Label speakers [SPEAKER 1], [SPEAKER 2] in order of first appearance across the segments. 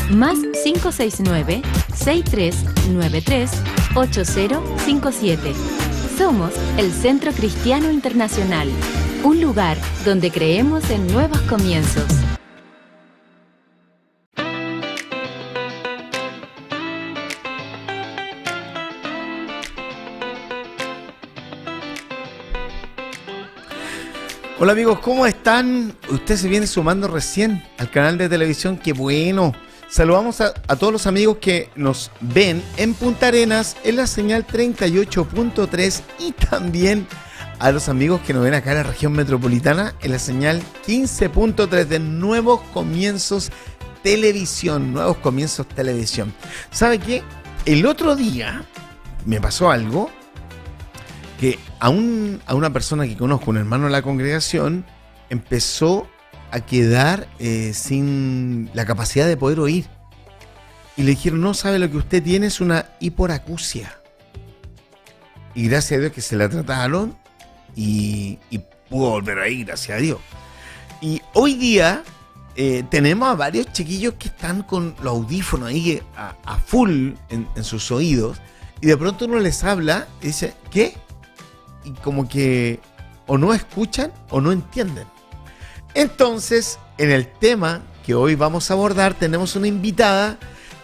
[SPEAKER 1] Más 569-6393-8057. Somos el Centro Cristiano Internacional, un lugar donde creemos en nuevos comienzos.
[SPEAKER 2] Hola amigos, ¿cómo están? Usted se viene sumando recién al canal de televisión, qué bueno. Saludamos a todos los amigos que nos ven en Punta Arenas en la señal 38.3 y también a los amigos que nos ven acá en la región metropolitana en la señal 15.3 de Nuevos Comienzos Televisión. Nuevos Comienzos Televisión. ¿Sabe qué? El otro día me pasó algo que a una persona que conozco, un hermano de la congregación, empezó a quedar sin la capacidad de poder oír. Y le dijeron, no sabe lo que usted tiene, es una hipoacusia. Y gracias a Dios que se la trataron y pudo volver ahí, gracias a Dios. Y hoy día tenemos a varios chiquillos que están con los audífonos ahí a full en sus oídos. Y de pronto uno les habla y dice, ¿qué? Y como que o no escuchan o no entienden. Entonces, en el tema que hoy vamos a abordar, tenemos una invitada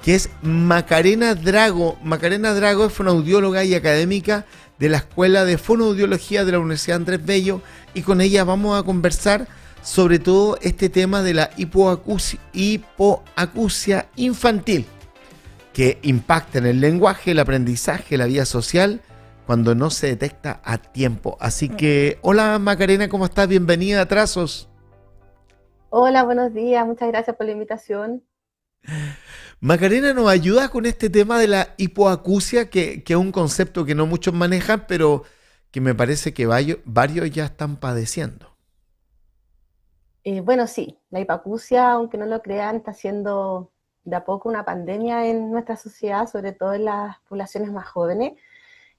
[SPEAKER 2] que es Macarena Drago. Macarena Drago es fonoaudióloga y académica de la Escuela de Fonoaudiología de la Universidad Andrés Bello, y con ella vamos a conversar sobre todo este tema de la hipoacusia infantil, que impacta en el lenguaje, el aprendizaje, la vida social, cuando no se detecta a tiempo. Así que, hola Macarena, ¿cómo estás? Bienvenida a Trazos.
[SPEAKER 3] Hola, buenos días, muchas gracias por la invitación.
[SPEAKER 2] Macarena nos ayuda con este tema de la hipoacusia, que es un concepto que no muchos manejan, pero que me parece que varios ya están padeciendo.
[SPEAKER 3] Bueno, sí, la hipoacusia, aunque no lo crean, está siendo de a poco una pandemia en nuestra sociedad, sobre todo en las poblaciones más jóvenes.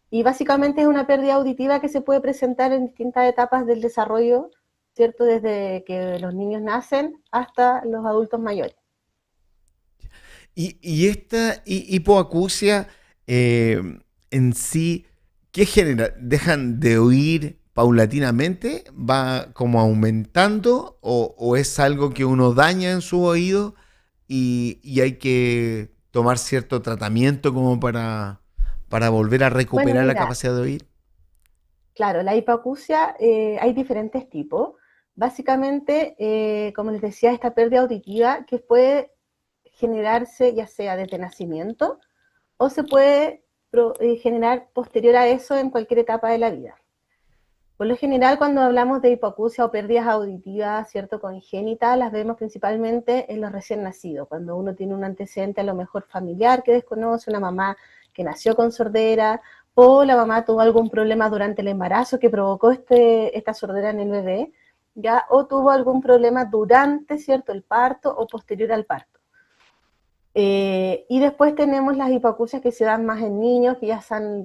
[SPEAKER 3] Y básicamente es una pérdida auditiva que se puede presentar en distintas etapas del desarrollo, ¿cierto? Desde que los niños nacen hasta los adultos mayores.
[SPEAKER 2] Y esta hipoacusia en sí, ¿qué genera? ¿Dejan de oír paulatinamente? ¿Va como aumentando? ¿O es algo que uno daña en su oído y hay que tomar cierto tratamiento como para volver a
[SPEAKER 3] Bueno,
[SPEAKER 2] recuperar la
[SPEAKER 3] mira,
[SPEAKER 2] capacidad de oír?
[SPEAKER 3] claro, la hipoacusia hay diferentes tipos. Básicamente, como les decía, esta pérdida auditiva que puede generarse ya sea desde nacimiento o se puede generar posterior a eso en cualquier etapa de la vida. Por lo general, cuando hablamos de hipoacusia o pérdidas auditivas, ¿cierto?, congénitas, las vemos principalmente en los recién nacidos, cuando uno tiene un antecedente a lo mejor familiar que desconoce, una mamá que nació con sordera, o la mamá tuvo algún problema durante el embarazo que provocó esta sordera en el bebé, ¿ya? O tuvo algún problema durante, ¿cierto?, el parto o posterior al parto. Y después tenemos las hipoacusias que se dan más en niños, que ya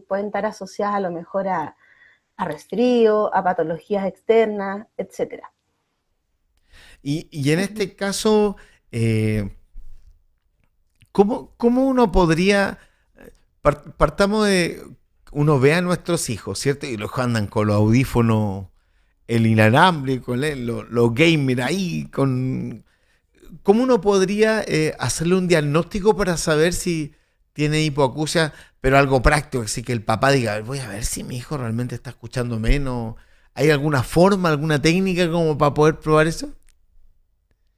[SPEAKER 3] pueden estar asociadas a lo mejor a resfrío, a patologías externas, etcétera.
[SPEAKER 2] Y en este caso, eh, ¿cómo uno podría, partamos de, uno ve a nuestros hijos, ¿cierto? Y los andan con los audífonos, el inalámbrico, los gamer ahí, ¿cómo uno podría hacerle un diagnóstico para saber si tiene hipoacusia, pero algo práctico, así que el papá diga, voy a ver si mi hijo realmente está escuchando menos? ¿Hay alguna forma, alguna técnica como para poder probar eso?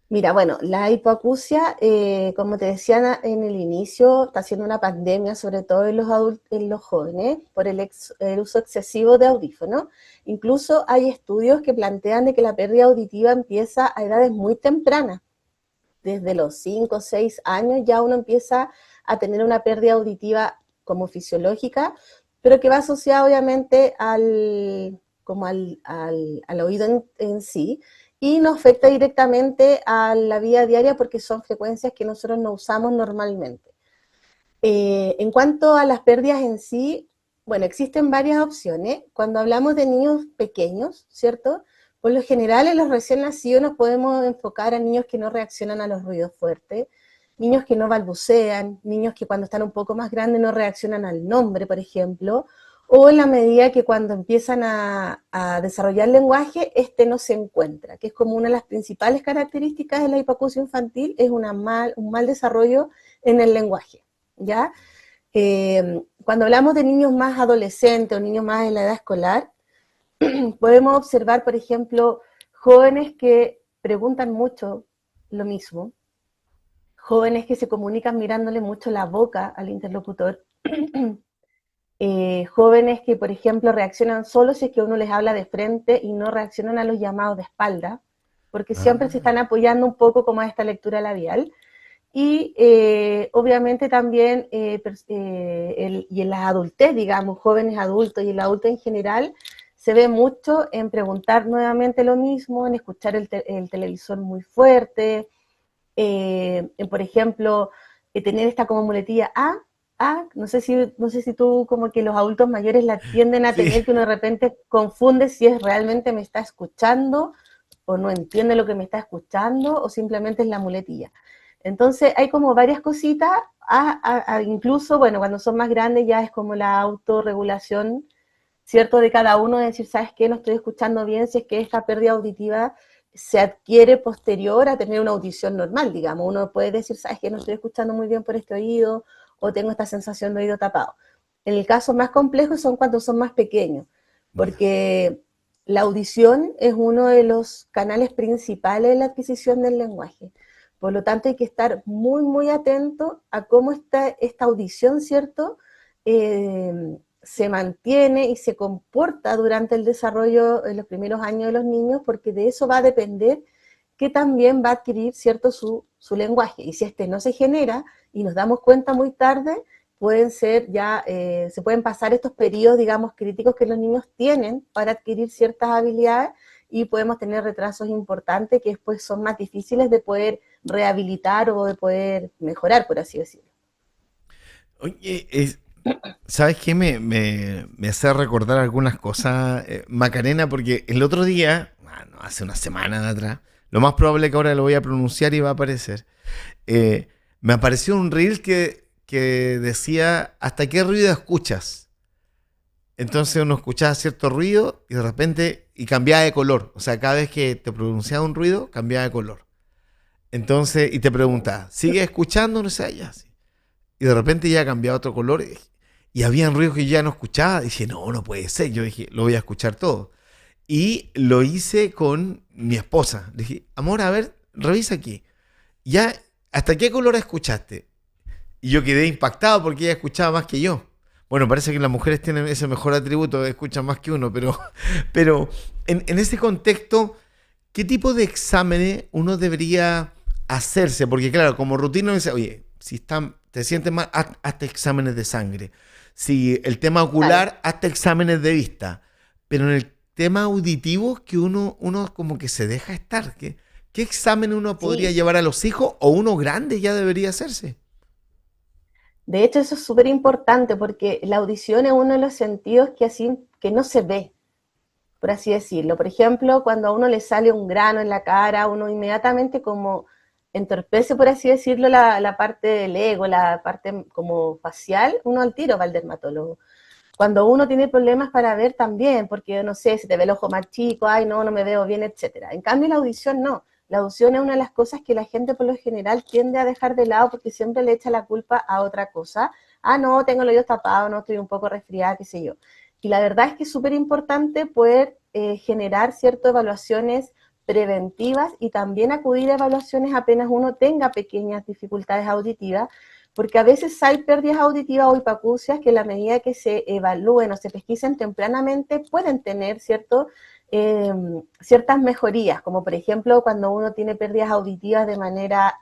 [SPEAKER 3] Mira, bueno, la hipoacusia, como te decía en el inicio, está siendo una pandemia, sobre todo en los adultos, en los jóvenes, por el uso excesivo de audífonos. Incluso hay estudios que plantean de que la pérdida auditiva empieza a edades muy tempranas. Desde los 5 o 6 años ya uno empieza a tener una pérdida auditiva como fisiológica, pero que va asociada obviamente al oído en sí, y nos afecta directamente a la vida diaria porque son frecuencias que nosotros no usamos normalmente. En cuanto a las pérdidas en sí, bueno, existen varias opciones. Cuando hablamos de niños pequeños, ¿cierto? Por lo general, en los recién nacidos nos podemos enfocar a niños que no reaccionan a los ruidos fuertes, niños que no balbucean, niños que cuando están un poco más grandes no reaccionan al nombre, por ejemplo, o en la medida que cuando empiezan a desarrollar lenguaje, este no se encuentra, que es como una de las principales características de la hipoacusia infantil, es un mal desarrollo en el lenguaje, ¿ya? Cuando hablamos de niños más adolescentes o niños más en la edad escolar, podemos observar, por ejemplo, jóvenes que preguntan mucho lo mismo, jóvenes que se comunican mirándole mucho la boca al interlocutor, jóvenes que, por ejemplo, reaccionan solo si es que uno les habla de frente y no reaccionan a los llamados de espalda, porque siempre se están
[SPEAKER 2] Ah,
[SPEAKER 3] apoyando un poco como a esta lectura labial. Y obviamente también, y en la adultez, digamos, jóvenes adultos y el adulto en general, se ve mucho en preguntar nuevamente lo mismo, en escuchar el televisor muy fuerte, en, por ejemplo, tener esta como muletilla no sé si tú como que los adultos mayores la tienden a
[SPEAKER 2] sí.
[SPEAKER 3] tener, que uno de repente confunde si es realmente me está escuchando o no entiende lo que me está escuchando o simplemente es la muletilla. Entonces hay como varias cositas, incluso, bueno, cuando son más grandes ya es como la autorregulación, ¿cierto? De cada uno, de decir, ¿sabes qué? No estoy escuchando bien, si es que esta pérdida auditiva se adquiere posterior a tener una audición normal, digamos. Uno puede decir, ¿sabes qué? No estoy escuchando muy bien por este oído o tengo esta sensación de oído tapado. En el caso más complejo son cuando son más pequeños,
[SPEAKER 2] Ya.
[SPEAKER 3] porque la audición es uno de los canales principales de la adquisición del lenguaje. Por lo tanto, hay que estar muy, muy atento a cómo está esta audición, ¿cierto? Se mantiene y se comporta durante el desarrollo en los primeros años de los niños, porque de eso va a depender que también va a adquirir, ¿cierto?, su lenguaje. Y si este no se genera y nos damos cuenta muy tarde, pueden ser ya, se pueden pasar estos periodos, digamos, críticos que los niños tienen para adquirir ciertas habilidades y podemos tener retrasos importantes que después son más difíciles de poder rehabilitar o de poder mejorar, por así decirlo.
[SPEAKER 2] Oye, ¿sabes qué? Me hace recordar algunas cosas, Macarena, porque el otro día, no, hace una semana atrás, lo más probable es que ahora lo voy a pronunciar y va a aparecer. Me apareció un reel que decía, ¿hasta qué ruido escuchas? Entonces uno escuchaba cierto ruido y de repente, y cambiaba de color. O sea, cada vez que te pronunciaba un ruido, cambiaba de color. Entonces, y te preguntaba, ¿sigue escuchando? No sé, ya, sí. Y de repente ya cambiaba otro color y habían ruidos que yo ya no escuchaba. Dije, no, no puede ser. Yo dije, lo voy a escuchar todo. Y lo hice con mi esposa. Le dije, amor, a ver, revisa aquí. Ya, ¿hasta qué color escuchaste? Y yo quedé impactado porque ella escuchaba más que yo. Bueno, parece que las mujeres tienen ese mejor atributo, escuchan más que uno, pero en ese contexto, ¿qué tipo de exámenes uno debería hacerse? Porque claro, como rutina uno dice, oye, si te sientes mal, hazte exámenes de sangre. Si el tema
[SPEAKER 3] Claro.
[SPEAKER 2] ocular, hazte exámenes de vista. Pero en el tema auditivo, que uno como que se deja estar. ¿Qué examen uno podría
[SPEAKER 3] Sí,
[SPEAKER 2] llevar a los hijos o uno grande ya debería hacerse?
[SPEAKER 3] de hecho eso es súper importante porque la audición es uno de los sentidos que así que no se ve, por así decirlo. Por ejemplo, cuando a uno le sale un grano en la cara, uno inmediatamente como entorpece, por así decirlo, la parte del ego, la parte como facial, uno al tiro va al dermatólogo. Cuando uno tiene problemas para ver también, porque no sé, si te ve el ojo más chico, ay no, no me veo bien, etcétera. En cambio la audición no. La audición es una de las cosas que la gente por lo general tiende a dejar de lado porque siempre le echa la culpa a otra cosa. Ah, no, tengo el oído tapado, no, estoy un poco resfriada, qué sé yo. Y la verdad es que es súper importante poder generar ciertas evaluaciones preventivas y también acudir a evaluaciones apenas uno tenga pequeñas dificultades auditivas, porque a veces hay pérdidas auditivas o hipacusias que a la medida que se evalúen o se pesquisen tempranamente pueden tener eh, ciertas mejorías, como por ejemplo cuando uno tiene pérdidas auditivas de manera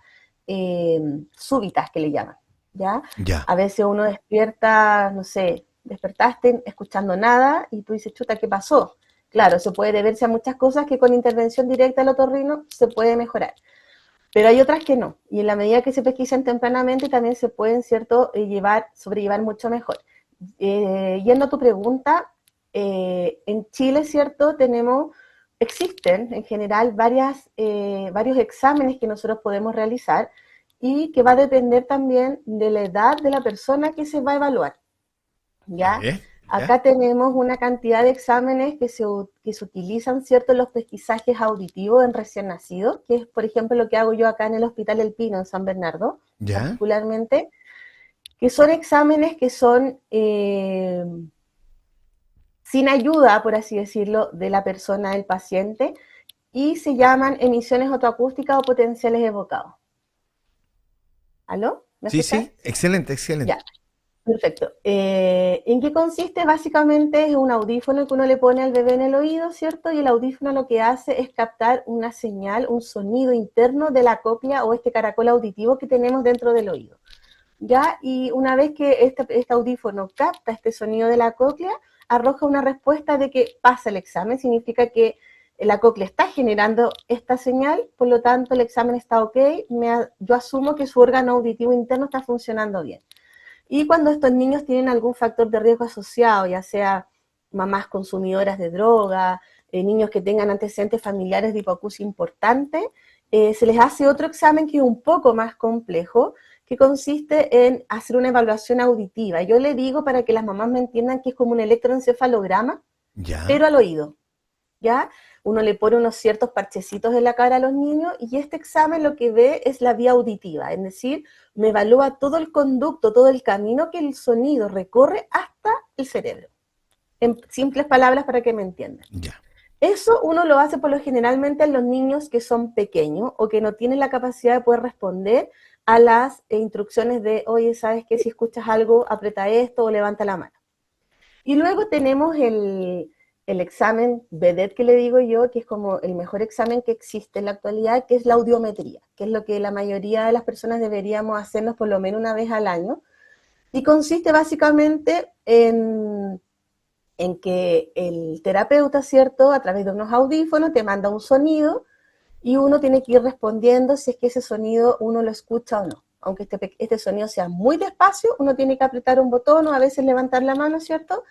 [SPEAKER 3] súbitas, que le llaman, ¿ya?
[SPEAKER 2] Ya.
[SPEAKER 3] A veces uno despierta, no sé, despertaste escuchando nada y tú dices, chuta, ¿qué pasó? Claro, se puede deberse a muchas cosas que con intervención directa del otorrino se puede mejorar. Pero hay otras que no. Y en la medida que se pesquisan tempranamente también se pueden, ¿cierto?, sobrellevar mucho mejor. Yendo a tu pregunta, en Chile, ¿cierto?, existen en general varios exámenes que nosotros podemos realizar. y que va a depender también de la edad de la persona que se va a evaluar. ¿Ya? Acá tenemos una cantidad de exámenes que se utilizan, ¿cierto?, en los pesquisajes auditivos en recién nacidos, que es, por ejemplo, lo que hago yo acá en el Hospital El Pino, en San Bernardo, particularmente, que son exámenes que son sin ayuda, por así decirlo, de la persona, del paciente, y se llaman emisiones otoacústicas o potenciales evocados. ¿Aló? ¿Me escuchas?
[SPEAKER 2] Sí, excelente, excelente.
[SPEAKER 3] Ya. Perfecto. ¿En qué consiste? Básicamente es un audífono que uno le pone al bebé en el oído, ¿cierto? Y el audífono lo que hace es captar una señal, un sonido interno de la cóclea o este caracol auditivo que tenemos dentro del oído. ¿Ya? Y una vez que este audífono capta este sonido de la cóclea, arroja una respuesta de que pasa el examen, significa que la cóclea está generando esta señal, por lo tanto el examen está ok, yo asumo que su órgano auditivo interno está funcionando bien. Y cuando estos niños tienen algún factor de riesgo asociado, ya sea mamás consumidoras de droga, niños que tengan antecedentes familiares de hipoacusia importante, se les hace otro examen que es un poco más complejo, que consiste en hacer una evaluación auditiva. Yo le digo, para que las mamás me entiendan, que es como un electroencefalograma, pero al oído, ¿ya? Uno le pone unos ciertos parchecitos en la cara a los niños y este examen lo que ve es la vía auditiva, es decir, me evalúa todo el conducto, todo el camino que el sonido recorre hasta el cerebro. En simples palabras para que me entiendan.
[SPEAKER 2] Ya.
[SPEAKER 3] Eso uno lo hace por lo generalmente en los niños que son pequeños o que no tienen la capacidad de poder responder a las instrucciones de, oye, ¿sabes qué? Si escuchas algo, aprieta esto o levanta la mano. Y luego tenemos el examen BEDET que le digo yo, que es como el mejor examen que existe en la actualidad, que es la audiometría, que es lo que la mayoría de las personas deberíamos hacernos por lo menos una vez al año, y consiste básicamente en que el terapeuta, ¿cierto?, a través de unos audífonos te manda un sonido y uno tiene que ir respondiendo si es que ese sonido uno lo escucha o no. Aunque este sonido sea muy despacio, uno tiene que apretar un botón o a veces levantar la mano, ¿cierto?,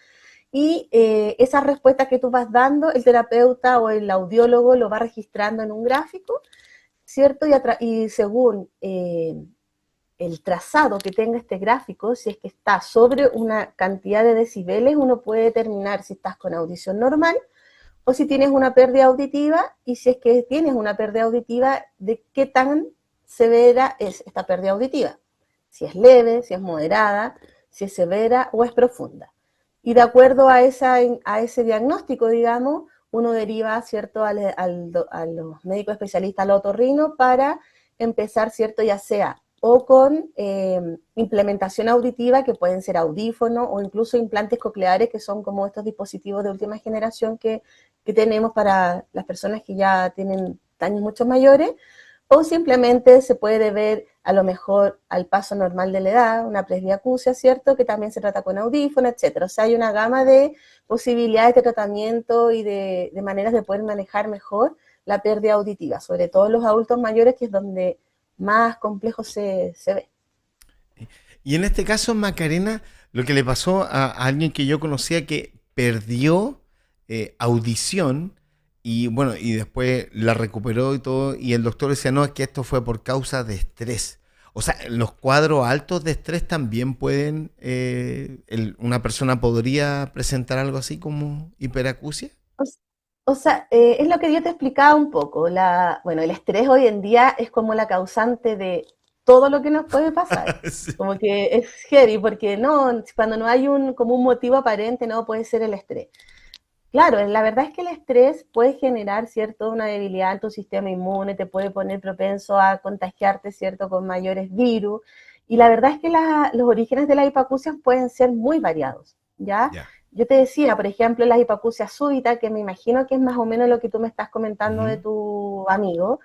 [SPEAKER 3] y esas respuestas que tú vas dando, el terapeuta o el audiólogo lo va registrando en un gráfico, ¿cierto? Y según el trazado que tenga este gráfico, si es que está sobre una cantidad de decibeles, uno puede determinar si estás con audición normal o si tienes una pérdida auditiva, y si es que tienes una pérdida auditiva, de qué tan severa es esta pérdida auditiva. Si es leve, si es moderada, si es severa o es profunda. Y de acuerdo a ese diagnóstico, digamos, uno deriva, ¿cierto?, a los médicos especialistas, al otorrino, para empezar, ¿cierto?, ya sea o con implementación auditiva, que pueden ser audífonos, o incluso implantes cocleares, que son como estos dispositivos de última generación que tenemos para las personas que ya tienen daños mucho mayores, o simplemente se puede ver a lo mejor al paso normal de la edad, una presbiacusia, ¿cierto?, que también se trata con audífono, etcétera. O sea, hay una gama de posibilidades de tratamiento y de maneras de poder manejar mejor la pérdida auditiva, sobre todo en los adultos mayores, que es donde más complejo se ve.
[SPEAKER 2] Y en este caso, Macarena, lo que le pasó a alguien que yo conocía que perdió audición, y bueno, y después la recuperó y todo, y el doctor decía, no, es que esto fue por causa de estrés. O sea, los cuadros altos de estrés también pueden, una persona podría presentar algo así como hiperacusia.
[SPEAKER 3] O sea, es lo que yo te explicaba un poco. Bueno, el estrés hoy en día es como la causante de todo lo que nos puede pasar.
[SPEAKER 2] Sí.
[SPEAKER 3] Como que es heavy, porque no, cuando no hay como un motivo aparente, no puede ser el estrés. Claro, la verdad es que el estrés puede generar, ¿cierto?, una debilidad en tu sistema inmune, te puede poner propenso a contagiarte, ¿cierto?, con mayores virus. Y la verdad es que los orígenes de las hipoacusias pueden ser muy variados, ¿ya?
[SPEAKER 2] Ya.
[SPEAKER 3] Yo te decía, por ejemplo, las hipoacusias súbitas, que me imagino que es más o menos lo que tú me estás comentando de
[SPEAKER 2] Ujú.
[SPEAKER 3] tu amigo.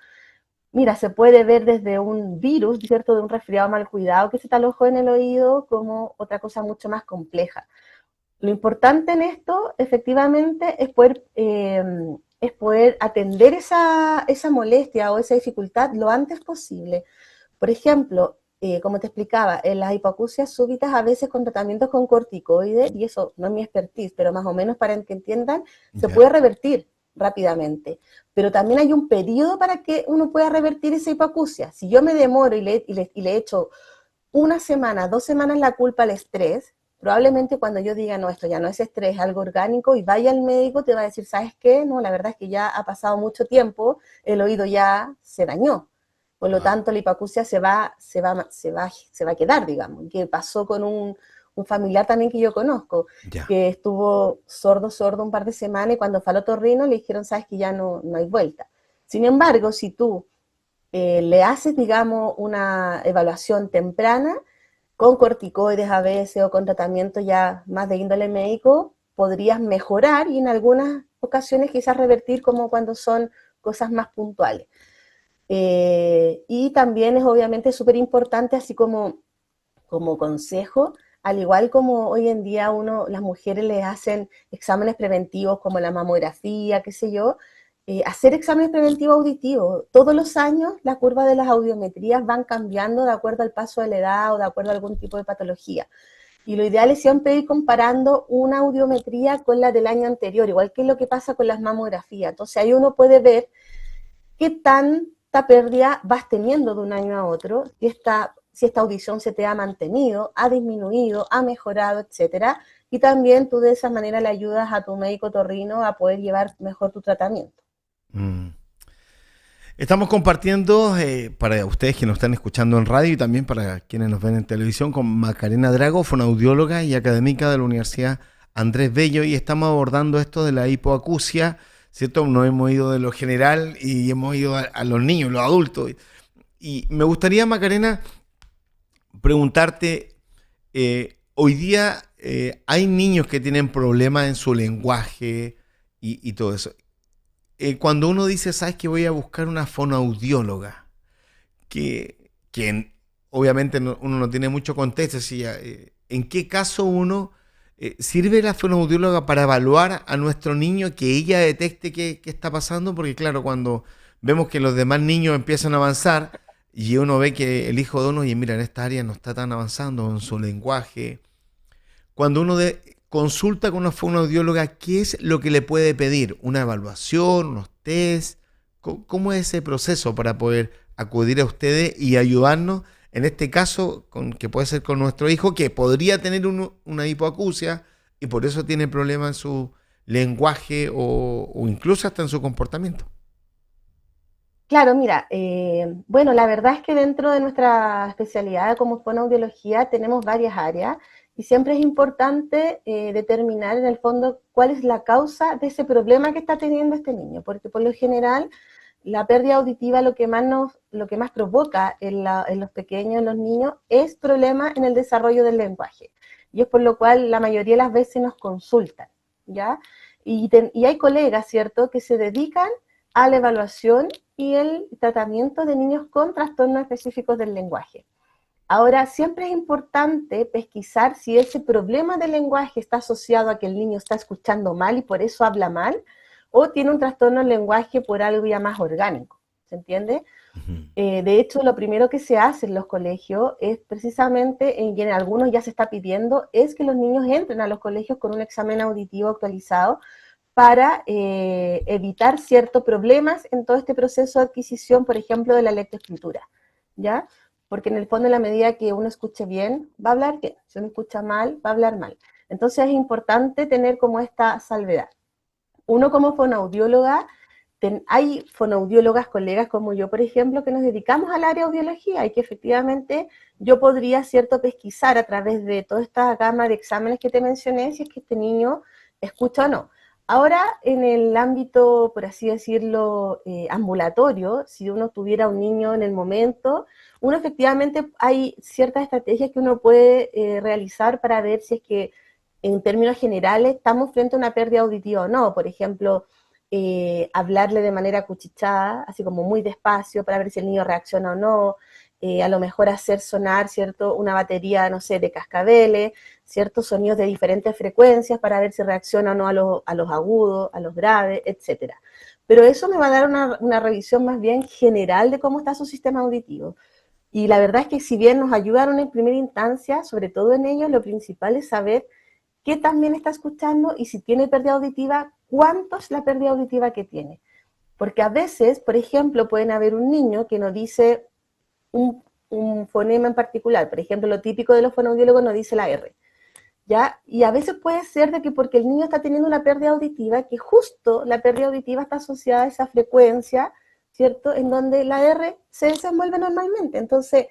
[SPEAKER 3] Mira, se puede ver desde un virus, ¿cierto?, de un resfriado mal cuidado que se te alojó en el oído, como otra cosa mucho más compleja. Lo importante en esto, efectivamente, es poder atender esa molestia o esa dificultad lo antes posible. Por ejemplo, como te explicaba, en las hipoacusias súbitas, a veces con tratamientos con corticoides, y eso no es mi expertise, pero más o menos para que entiendan, se
[SPEAKER 2] Ya.
[SPEAKER 3] puede revertir. rápidamente, pero también hay un periodo para que uno pueda revertir esa hipoacusia. Si yo me demoro y le echo una semana, 2 semanas la culpa al estrés, probablemente cuando yo diga, no, esto ya no es estrés, es algo orgánico, y vaya al médico, te va a decir, ¿sabes qué? No, la verdad es que ya ha pasado mucho tiempo, el oído ya se dañó. Por lo tanto, la hipoacusia se va a quedar, digamos. Que pasó con un familiar también que yo conozco,
[SPEAKER 2] Ya.
[SPEAKER 3] que estuvo sordo un par de semanas, y cuando fue al otorrino le dijeron, sabes que ya no hay vuelta. Sin embargo, si tú le haces, digamos, una evaluación temprana, con corticoides a veces o con tratamiento ya más de índole médico, podrías mejorar y en algunas ocasiones quizás revertir, como cuando son cosas más puntuales. Y también es obviamente súper importante, así como consejo, al igual como hoy en día las mujeres les hacen exámenes preventivos como la mamografía, qué sé yo, hacer exámenes preventivos auditivos. Todos los años la curva de las audiometrías van cambiando de acuerdo al paso de la edad o de acuerdo a algún tipo de patología. Y lo ideal es siempre ir comparando una audiometría con la del año anterior, igual que lo que pasa con las mamografías. Entonces ahí uno puede ver qué tanta pérdida vas teniendo de un año a otro, si esta audición se te ha mantenido, ha disminuido, ha mejorado, etcétera. Y también tú de esa manera le ayudas a tu médico otorrino a poder llevar mejor tu tratamiento.
[SPEAKER 2] Mm. Estamos compartiendo para ustedes que nos están escuchando en radio y también para quienes nos ven en televisión con Macarena Drago, fonoaudióloga y académica de la Universidad Andrés Bello, y estamos abordando esto de la hipoacusia, ¿cierto? Nos hemos ido de lo general y hemos ido a los niños, los adultos. Y me gustaría, Macarena, preguntarte, hoy día hay niños que tienen problemas en su lenguaje y todo eso. Cuando uno dice, ¿sabes que voy a buscar una fonoaudióloga? Que obviamente uno no tiene mucho contexto, ¿en qué caso uno sirve la fonoaudióloga para evaluar a nuestro niño, que ella detecte qué está pasando? Porque claro, cuando vemos que los demás niños empiezan a avanzar y uno ve que el hijo de uno, y mira, en esta área no está tan avanzando en su lenguaje, cuando uno consulta con una fonoaudióloga, ¿qué es lo que le puede pedir? ¿Una evaluación, unos test? ¿Cómo es ese proceso para poder acudir a ustedes y ayudarnos, en este caso, que puede ser con nuestro hijo, que podría tener una hipoacusia y por eso tiene problemas en su lenguaje o incluso hasta en su comportamiento?
[SPEAKER 3] Claro, mira, bueno, la verdad es que dentro de nuestra especialidad como fonoaudiología tenemos varias áreas y siempre es importante determinar en el fondo cuál es la causa de ese problema que está teniendo este niño, porque por lo general la pérdida auditiva lo que más provoca en los pequeños, en los niños, es problema en el desarrollo del lenguaje. Y es por lo cual la mayoría de las veces nos consultan, ¿ya? Y hay colegas, ¿cierto?, que se dedican a la evaluación y el tratamiento de niños con trastornos específicos del lenguaje. Ahora, siempre es importante pesquisar si ese problema del lenguaje está asociado a que el niño está escuchando mal y por eso habla mal, o tiene un trastorno del lenguaje por algo ya más orgánico, ¿se entiende?
[SPEAKER 2] Ujú.
[SPEAKER 3] De hecho, lo primero que se hace en los colegios es precisamente, y en algunos ya se está pidiendo, es que los niños entren a los colegios con un examen auditivo actualizado para evitar ciertos problemas en todo este proceso de adquisición, por ejemplo, de la lectoescritura, ¿ya? Porque en el fondo, en la medida que uno escuche bien, va a hablar bien. Si uno escucha mal, va a hablar mal. Entonces es importante tener como esta salvedad. Uno como fonoaudióloga, hay fonoaudiólogas, colegas como yo, por ejemplo, que nos dedicamos al área de audiología y que efectivamente yo podría, cierto, pesquisar a través de toda esta gama de exámenes que te mencioné si es que este niño escucha o no. Ahora, en el ámbito, por así decirlo, ambulatorio, si uno tuviera un niño en el momento, uno efectivamente hay ciertas estrategias que uno puede realizar para ver si es que en términos generales estamos frente a una pérdida auditiva o no. Por ejemplo, hablarle de manera cuchichada, así como muy despacio, para ver si el niño reacciona o no. A lo mejor hacer sonar, ¿cierto?, una batería, no sé, de cascabeles, ciertos sonidos de diferentes frecuencias para ver si reacciona o no a los agudos, a los graves, etcétera. Pero eso me va a dar una revisión más bien general de cómo está su sistema auditivo. Y la verdad es que si bien nos ayudaron en primera instancia, sobre todo en ellos, lo principal es saber qué también está escuchando y si tiene pérdida auditiva, cuánto es la pérdida auditiva que tiene. Porque a veces, por ejemplo, pueden haber un niño que no dice un fonema en particular. Por ejemplo, lo típico de los fonoaudiólogos no dice la R. ¿Ya? Y a veces puede ser de que porque el niño está teniendo una pérdida auditiva, que justo la pérdida auditiva está asociada a esa frecuencia, ¿cierto? En donde la R se desenvuelve normalmente. Entonces,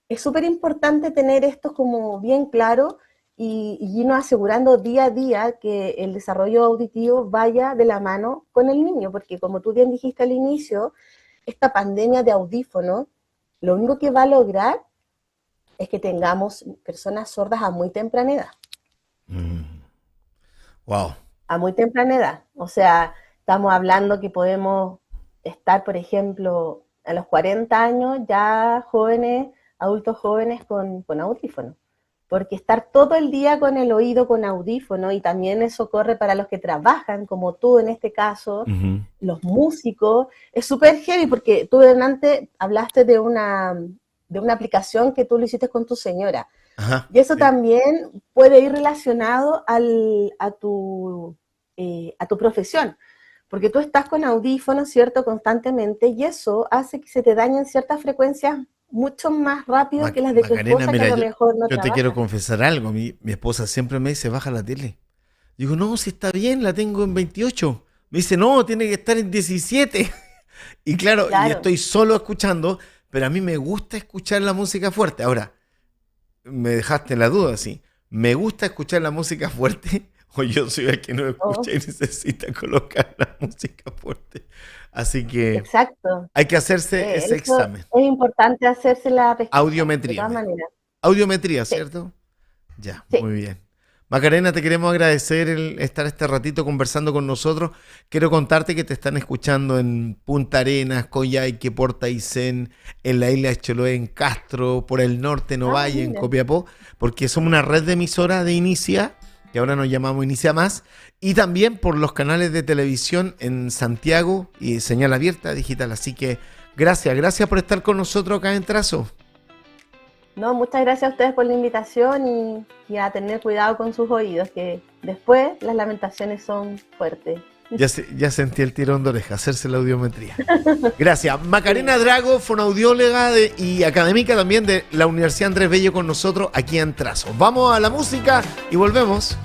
[SPEAKER 3] es súper importante tener esto como bien claro y irnos asegurando día a día que el desarrollo auditivo vaya de la mano con el niño, porque como tú bien dijiste al inicio, esta pandemia de audífonos, lo único que va a lograr es que tengamos personas sordas a muy temprana edad.
[SPEAKER 2] Wow.
[SPEAKER 3] A muy temprana edad. O sea, estamos hablando que podemos estar, por ejemplo, a los 40 años ya jóvenes, adultos jóvenes con audífonos. Porque estar todo el día con el oído con audífono, y también eso corre para los que trabajan, como tú en este caso, los músicos, es súper heavy, porque tú antes hablaste de una aplicación que tú lo hiciste con tu señora.
[SPEAKER 2] Ajá,
[SPEAKER 3] Y eso
[SPEAKER 2] sí.
[SPEAKER 3] también puede ir relacionado a tu profesión, porque tú estás con audífonos, ¿cierto?, constantemente, y eso hace que se te dañen ciertas frecuencias mucho más rápido que las de tu
[SPEAKER 2] Macarena,
[SPEAKER 3] esposa, que
[SPEAKER 2] mira,
[SPEAKER 3] a lo mejor no
[SPEAKER 2] yo te quiero
[SPEAKER 3] trabaja.
[SPEAKER 2] confesar algo. Mi esposa siempre me dice, baja la tele. Digo, no, si está bien, la tengo en 28. Me dice, no, tiene que estar en 17. Y claro, y
[SPEAKER 3] Claro,
[SPEAKER 2] estoy solo escuchando, pero a mí me gusta escuchar la música fuerte. Ahora, me dejaste la duda, sí. ¿Me gusta escuchar la música fuerte? O yo soy el que no escucha
[SPEAKER 3] oh,
[SPEAKER 2] y necesita colocar la música fuerte. Así que
[SPEAKER 3] exacto.
[SPEAKER 2] hay que hacerse ese
[SPEAKER 3] Eso
[SPEAKER 2] examen.
[SPEAKER 3] es importante hacerse la pesquisa, de
[SPEAKER 2] Audiometría,
[SPEAKER 3] todas
[SPEAKER 2] me dijo.
[SPEAKER 3] maneras.
[SPEAKER 2] Audiometría,
[SPEAKER 3] Sí,
[SPEAKER 2] ¿cierto? Ya,
[SPEAKER 3] sí.
[SPEAKER 2] muy bien. Macarena, te queremos agradecer el estar este ratito conversando con nosotros. Quiero contarte que te están escuchando en Punta Arenas, Coyhaique, Porta Aysén, en la isla de Chiloé, en Castro, por el norte, en
[SPEAKER 3] Ah,
[SPEAKER 2] Ovalle, en
[SPEAKER 3] mira.
[SPEAKER 2] Copiapó, porque somos una red de emisoras de Inicia, que ahora nos llamamos Inicia Más, y también por los canales de televisión en Santiago y señal abierta digital. Así que gracias por estar con nosotros acá en Trazo.
[SPEAKER 3] No, muchas gracias a ustedes por la invitación y a tener cuidado con sus oídos, que después las lamentaciones son fuertes.
[SPEAKER 2] Ya sentí el tirón de oreja, hacerse la audiometría. Gracias. Macarena
[SPEAKER 3] Sí.
[SPEAKER 2] Drago, fonoaudióloga y académica también de la Universidad Andrés Bello con nosotros aquí en Trazo. Vamos a la música y volvemos.